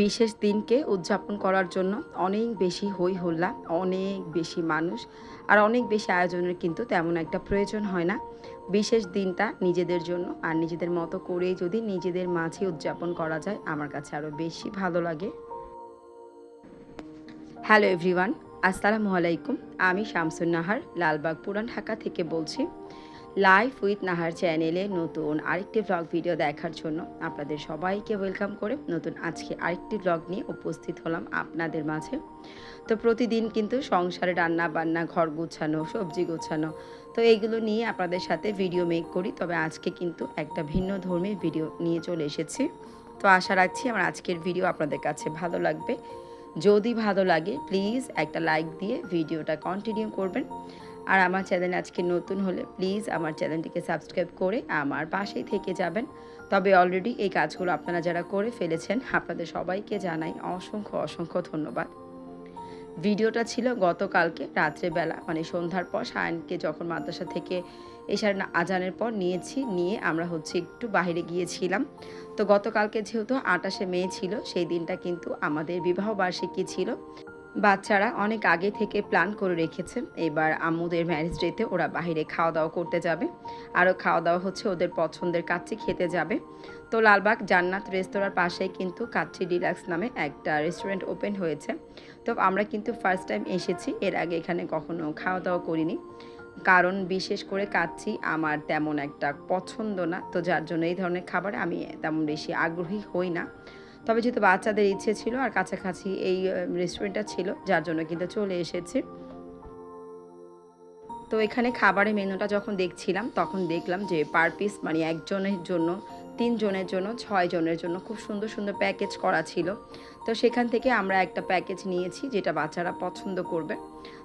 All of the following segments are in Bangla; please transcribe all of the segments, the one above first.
বিশেষ দিনকে উদযাপন করার জন্য অনেক বেশি হই হল্লা, অনেক বেশি মানুষ আর অনেক বেশি আয়োজনের কিন্তু তেমন একটা প্রয়োজন হয় না। বিশেষ দিনটা নিজেদের জন্য আর নিজেদের মতো করেই যদি নিজেদের মাঝে উদযাপন করা যায়, আমার কাছে আরও বেশি ভালো লাগে। হ্যালো এভরিওয়ান, আসসালামু আলাইকুম। আমি শামসুন নাহার লালবাগ পুরান ঢাকা থেকে বলছি। লাইফ উইথ নাহার চ্যানেলে নতুন আরেকটি ব্লগ ভিডিও দেখার জন্য আপনাদের সবাইকে ওয়েলকাম করে নতুন আজকে আরেকটি ব্লগ নিয়ে উপস্থিত হলাম আপনাদের মাঝে। তো প্রতিদিন কিন্তু সংসারে রান্না বান্না, ঘর গোছানো, সবজি গোছানো, তো এইগুলো নিয়ে আপনাদের সাথে ভিডিও মেক করি। তবে আজকে কিন্তু একটা ভিন্ন ধর্মীর ভিডিও নিয়ে চলে এসেছি। তো আশা রাখছি আমার আজকের ভিডিও আপনাদের কাছে ভালো লাগবে। যদি ভালো লাগে প্লিজ একটা লাইক দিয়ে ভিডিওটা কন্টিনিউ করবেন। আর আমার চ্যানেল আজকে নতুন হলে প্লিজ আমার চ্যানেলটিকে সাবস্ক্রাইব করে আমার পাশেই থেকে যাবেন। তবে অলরেডি এই কাজগুলো আপনারা যারা করে ফেলেছেন, আপনাদের সবাইকে জানাই অসংখ্য অসংখ্য ধন্যবাদ। ভিডিওটা ছিল গতকালকে রাত্রেবেলা, মানে সন্ধ্যার পর সায়নকে যখন মাদ্রাসা থেকে এশার আজানের পর নিয়ে আমরা একটু বাইরে গিয়েছিলাম। তো গতকালকে যেহেতু 28শে মে ছিল, সেই দিনটা কিন্তু আমাদের বিবাহবার্ষিকী ছিল। বাচ্চারা অনেক আগে থেকে প্ল্যান করে রেখেছে এবার আম্মুদের ম্যারেজ ডেতে ওরা বাইরে খাওয়া দাওয়া করতে যাবে। আরও খাওয়া দাওয়া ওদের পছন্দের কাচ্চি খেতে যাবে। তো লালবাগ জান্নাত রেস্তোরাঁর পাশেই কিন্তু কাচ্চি ডিলাক্স নামে একটা রেস্টুরেন্ট ওপেন হয়েছে। তো আমরা কিন্তু ফার্স্ট টাইম এসেছি, এর আগে এখানে কখনো খাওয়া দাওয়া করিনি। কারণ বিশেষ করে কাচ্চি আমার তেমন একটা পছন্দ না, তো যার জন্য এই ধরনের খাবারে আমি তেমন বেশি আগ্রহী হই না। তবে যেহেতু বাচ্চাদের ইচ্ছে ছিল আর কাছাকাছি এই রেস্টুরেন্টটা ছিল, যার জন্য কিন্তু চলে এসেছি। তো এখানে খাবারের মেনুটা যখন দেখছিলাম তখন দেখলাম যে পার পিস মানে একজনের জন্য, 3 জনের জন্য, 6 জনের জন্য খুব সুন্দর সুন্দর প্যাকেজ করা ছিল। তো সেখান থেকে আমরা একটা প্যাকেজ নিয়েছি যেটা বাচ্চারা পছন্দ করবে।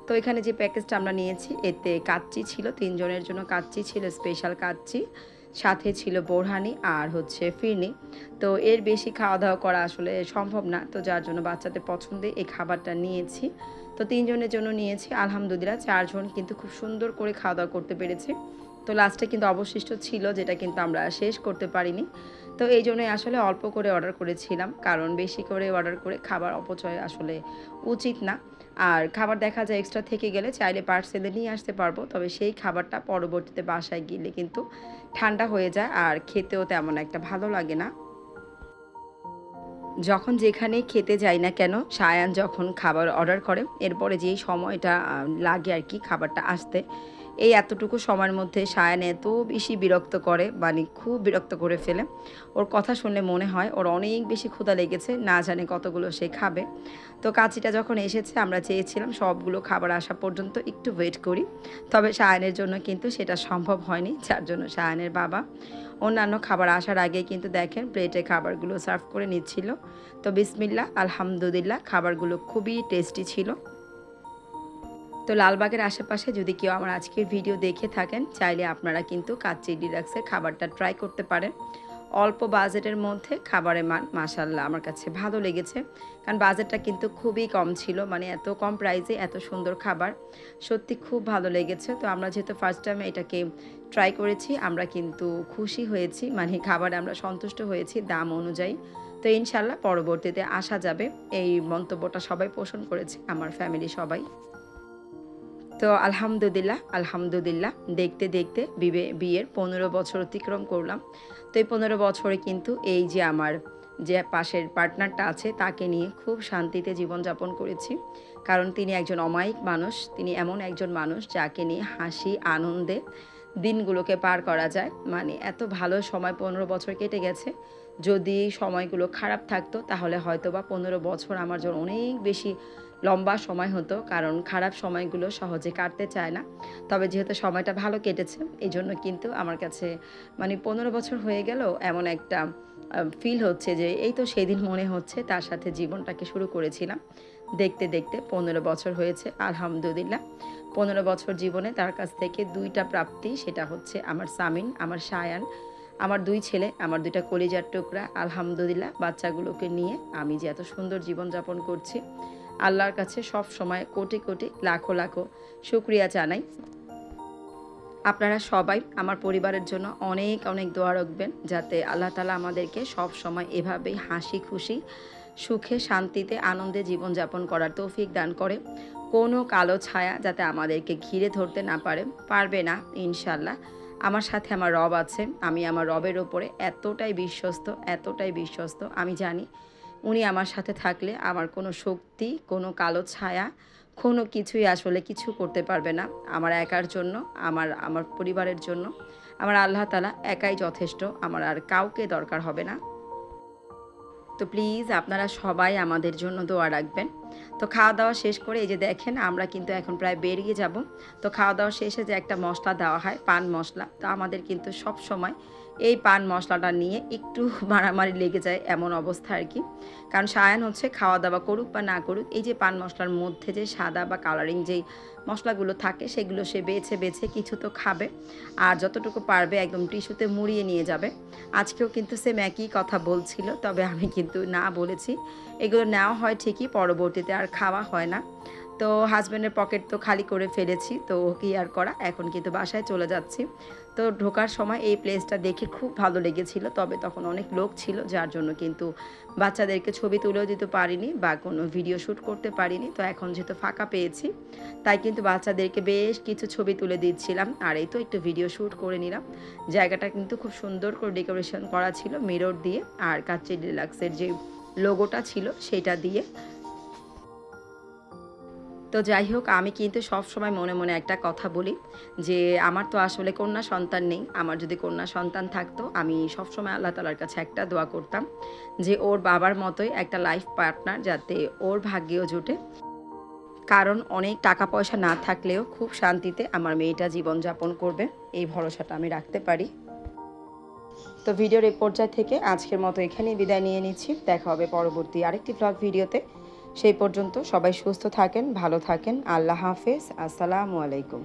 তো এখানে যে প্যাকেজটা আমরা নিয়েছি এতে কাচ্চি ছিল, 3 জনের জন্য কাচ্চি ছিল, স্পেশাল কাচ্চি, সাথে ছিল বোরহানি আর ফিরনি। তো এর বেশি খাওয়া দাওয়া করা আসলে সম্ভব না, তো যার জন্য বাচ্চাদের পছন্দে এই খাবারটা নিয়েছি। তো 3 জনের জন্য নিয়েছি, আলহামদুলিল্লাহ 4 জন কিন্তু খুব সুন্দর করে খাওয়া দাওয়া করতে পেরেছি। তো লাস্টে কিন্তু অবশিষ্ট ছিল, যেটা কিন্তু আমরা শেষ করতে পারিনি। তো এই জন্যই আসলে অল্প করে অর্ডার করেছিলাম, কারণ বেশি করে অর্ডার করে খাবার অপচয় আসলে উচিত না। আর খাবার দেখা যায় এক্সট্রা থেকে গেলে চাইলে পার্সেলে নিয়ে আসতে পারবো, তবে সেই খাবারটা পরবর্তীতে বাসায় গেলে কিন্তু ঠান্ডা হয়ে যায় আর খেতেও তেমন একটা ভালো লাগে না। যখন যেখানে খেতে যাই না কেন, সায়ান যখন খাবার অর্ডার করে এরপরে যেই সময়টা লাগে আর কি খাবারটা আসতে, এই এতটুকু সময়ের মধ্যে সায়ান এত বেশি বিরক্ত করে, মানে খুব বিরক্ত করে ফেলে। ওর কথা শুনলে মনে হয় ওর অনেক বেশি ক্ষুধা লেগেছে, না জানে কতগুলো সে খাবে। তো কাচ্চিটা যখন এসেছে আমরা চেয়েছিলাম সবগুলো খাবার আসা পর্যন্ত একটু ওয়েট করি, তবে সায়ানের জন্য কিন্তু সেটা সম্ভব হয়নি, যার জন্য সায়ানের বাবা অন্যান্য খাবার আসার আগে কিন্তু দেখেন প্লেটে খাবারগুলো সার্ভ করে নিচ্ছিল। তো বিসমিল্লাহ, আলহামদুলিল্লাহ, খাবারগুলো খুবই টেস্টি ছিল। তো লালবাগের আশেপাশে যদি কেউ আমার আজকের ভিডিও দেখে থাকেন, চাইলে আপনারা কিন্তু কাচ্চি ডিলাক্সের খাবারটা ট্রাই করতে পারেন। অল্প বাজেটের মধ্যে খাবারের মান মাশাআল্লাহ আমার কাছে ভালো লেগেছে, কারণ বাজেটটা কিন্তু খুবই কম ছিল, মানে এত কম প্রাইসে এত সুন্দর খাবার সত্যি খুব ভালো লেগেছে। তো আমরা যেহেতু ফার্স্ট টাইম এটাকে ট্রাই করেছি, আমরা কিন্তু খুশি হয়েছি, মানে খাবারে আমরা সন্তুষ্ট হয়েছি দাম অনুযায়ী। তো ইনশাল্লাহ পরবর্তীতে আসা যাবে, এই মন্তব্যটা সবাই পোষণ করেছে, আমার ফ্যামিলি সবাই। তো আলহামদুলিল্লাহ আলহামদুলিল্লাহ, দেখতে দেখতে বিয়ের 15 বছর অতিক্রম করলাম। তো এই 15 বছরে কিন্তু এই যে আমার যে পাশের পার্টনারটা আছে তাকে নিয়ে খুব শান্তিতে জীবনযাপন করেছি, কারণ তিনি একজন অমায়িক মানুষ, তিনি এমন একজন মানুষ যাকে নিয়ে হাসি আনন্দে দিনগুলোকে পার করা যায়। মানে এত ভালো সময় 15 বছর কেটে গেছে। যদি সময়গুলো খারাপ থাকতো তাহলে হয়তো বা 15 বছর আমার জন্য অনেক বেশি লম্বা সময় হতো, কারণ খারাপ সময়গুলো সহজে কাটতে চায় না। তবে যেহেতু সময়টা ভালো কেটেছে এই জন্য কিন্তু আমার কাছে মানে 15 বছর হয়ে গেল এমন একটা ফিল হচ্ছে যে এই তো সেদিন মনে হচ্ছে তার সাথে জীবনটাকে শুরু করেছিলাম। দেখতে দেখতে 15 বছর হয়েছে আলহামদুলিল্লাহ। 15 বছর জীবনে তার কাছ থেকে 2টা প্রাপ্তি, সেটা হচ্ছে আমার সামিন, আমার সায়ান, আমার 2 ছেলে, আমার 2টা কলিজার টুকরা। আলহামদুলিল্লাহ, বাচ্চাগুলোকে নিয়ে আমি যে এত সুন্দর জীবনযাপন করছি, আল্লাহর কাছে সব সময় কোটি কোটি লাখো লাখো শুকরিয়া জানাই। আপনারা সবাই আমার পরিবারের জন্য অনেক অনেক দোয়া রাখবেন, যাতে আল্লাহ তাআলা আমাদেরকে সব সময় এভাবেই হাসি খুশি সুখে শান্তিতে আনন্দে জীবনযাপন করার তৌফিক দান করে। কোনো কালো ছায়া যাতে আমাদেরকে ঘিরে ধরতে না পারবে না ইনশাল্লাহ। আমার সাথে আমার রব আছে, আমি আমার রবের ওপরে এতটাই বিশ্বস্ত। আমি জানি উনি আমার সাথে থাকলে আমার কোনো শক্তি, কোনো কালো ছায়া, কোনো কিছুই আসলে কিছু করতে পারবে না আমার একার জন্য, আমার পরিবারের জন্য। আমার আল্লাহ তাআলা একাই যথেষ্ট, আমার আর কাউকে দরকার হবে না। তো প্লিজ আপনারা সবাই আমাদের জন্য দোয়া রাখবেন। তো খাওয়া দাওয়া শেষ করে এই যে দেখেন আমরা কিন্তু এখন প্রায় বেরিয়ে যাব। তো খাওয়া দাওয়া শেষে যে একটা মশলা দেওয়া হয়, পান মশলা, তো আমাদের কিন্তু সব সময় এই পান মশলাটা নিয়ে একটু মারামারি লেগে যায় এমন অবস্থা আর কি। কারণ সায়ান হচ্ছে খাওয়া দাওয়া করুক বা না করুক, এই যে পান মশলার মধ্যে যে সাদা বা কালারিং যেই মশলাগুলো থাকে সেগুলো সে বেছে কিছু তো খাবে, আর যতটুকু পারবে একদম টিস্যুতে মুড়িয়ে নিয়ে যাবে। আজকেও কিন্তু সেম একই কথা বলছিল, তবে আমি কিন্তু না বলেছি। এগুলো নেওয়া হয় ঠিকই, পরবর্তীতে আর খাওয়া হয় না। তো হাজব্যান্ডের পকেট তো খালি করে ফেলেছি, তো কি আর করা, এখন কিন্তু বাসায় চলে যাচ্ছি। তো ঢোকার সময় এই প্লেসটা দেখে খুব ভালো লেগেছিল, তবে তখন অনেক লোক ছিল যার জন্য কিন্তু বাচ্চাদেরকে ছবি তুলেও দিতে পারিনি বা কোনো ভিডিও শ্যুট করতে পারিনি। তো এখন যেহেতু ফাঁকা পেয়েছি তাই কিন্তু বাচ্চাদেরকে বেশ কিছু ছবি তুলে দিচ্ছিলাম, আর এই তো একটু ভিডিও শ্যুট করে নিলাম। জায়গাটা কিন্তু খুব সুন্দর করে ডেকোরেশন করা ছিল মিরর দিয়ে, আর কাচ্চি ডিলাক্সের যে লোগোটা ছিল সেটা দিয়ে। তো যাই হোক, আমি কিন্তু সবসময় মনে মনে একটা কথা বলি যে আমার তো আসলে কন্যা সন্তান নেই। আমার যদি কন্যা সন্তান থাকতো আমি সবসময় আল্লাহ তাআলার কাছে একটা দোয়া করতাম যে ওর বাবার মতোই একটা লাইফ পার্টনার যাতে ওর ভাগ্যেও জুটে। কারণ অনেক টাকা পয়সা না থাকলেও খুব শান্তিতে আমার মেয়েটা জীবনযাপন করবে, এই ভরসাটা আমি রাখতে পারি। তো ভিডিওর এই পর্যায় থেকে আজকের মতো এখানেই বিদায় নিয়ে নিচ্ছি। দেখা হবে পরবর্তী আরেকটি ব্লগ ভিডিওতে। সেই পর্যন্ত সবাই সুস্থ থাকেন, ভালো থাকেন। আল্লাহ হাফেজ। আসসালামু আলাইকুম।